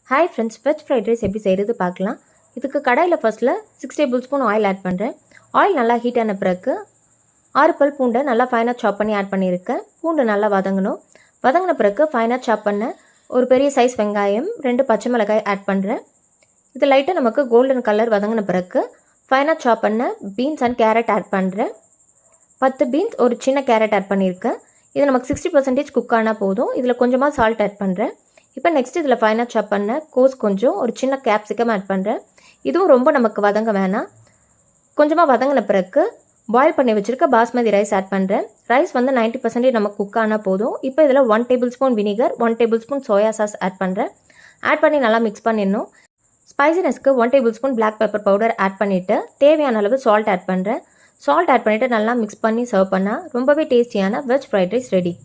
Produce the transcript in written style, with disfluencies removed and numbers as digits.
Hi friends, veg fried rice எப்படி செய்கிறது பார்க்கலாம். இதுக்கு கடாயில் ஃபர்ஸ்ட்டில் 6 டேபிள் ஸ்பூன் ஆயில் ஆட் பண்ணுறேன். ஆயில் நல்லா ஹீட் ஆன பிறகு 6 பல் பூண்டை நல்லா ஃபைனாக சாப் பண்ணி ஆட் பண்ணியிருக்கேன். பூண்டு நல்லா வதங்கணும். வதங்கின பிறகு ஃபைனாக சாப் பண்ண ஒரு பெரிய சைஸ் வெங்காயம், 2 பச்சை மிளகாய் ஆட் பண்ணுறேன். இது லைட்டாக நமக்கு கோல்டன் கலர் வதங்கின பிறகு ஃபைனாக சாப் பண்ண பீன்ஸ் அண்ட் கேரட் ஆட் பண்ணுறேன். 10 பீன்ஸ், ஒரு சின்ன கேரட் ஆட் பண்ணியிருக்கேன். இது நமக்கு 60% குக் ஆனால் போதும். இதில் கொஞ்சமாக சால்ட் ஆட் பண்ணுறேன். இப்போ நெக்ஸ்ட் இதில் ஃபைனாக சாப் பண்ண கோஸ் கொஞ்சம், ஒரு சின்ன கேப்சிகம் ஆட் பண்ணுறேன். இதுவும் ரொம்ப நமக்கு வதங்க வேணாம். கொஞ்சமாக வதங்கின பிறகு பாயில் பண்ணி வச்சுருக்க பாஸ்மதி ரைஸ் ஆட் பண்ணுறேன். ரைஸ் வந்து 90% நமக்கு குக் ஆனால் போதும். இப்போ இதில் 1 tablespoon vinegar, 1 tablespoon soya sauce add பண்ணுறேன். ஆட் பண்ணி நல்லா மிக்ஸ் பண்ணிடணும். ஸ்பைசினஸ்க்கு 1 tablespoon black pepper powder add பண்ணிவிட்டு தேவையான அளவு சால்ட் ஆட் பண்ணுறேன். சால்ட் ஆட் பண்ணிவிட்டு நல்லா மிக்ஸ் பண்ணி சர்வ் பண்ணால் ரொம்பவே டேஸ்டியான வெஜ் ஃப்ரைட் ரைஸ் ரெடி.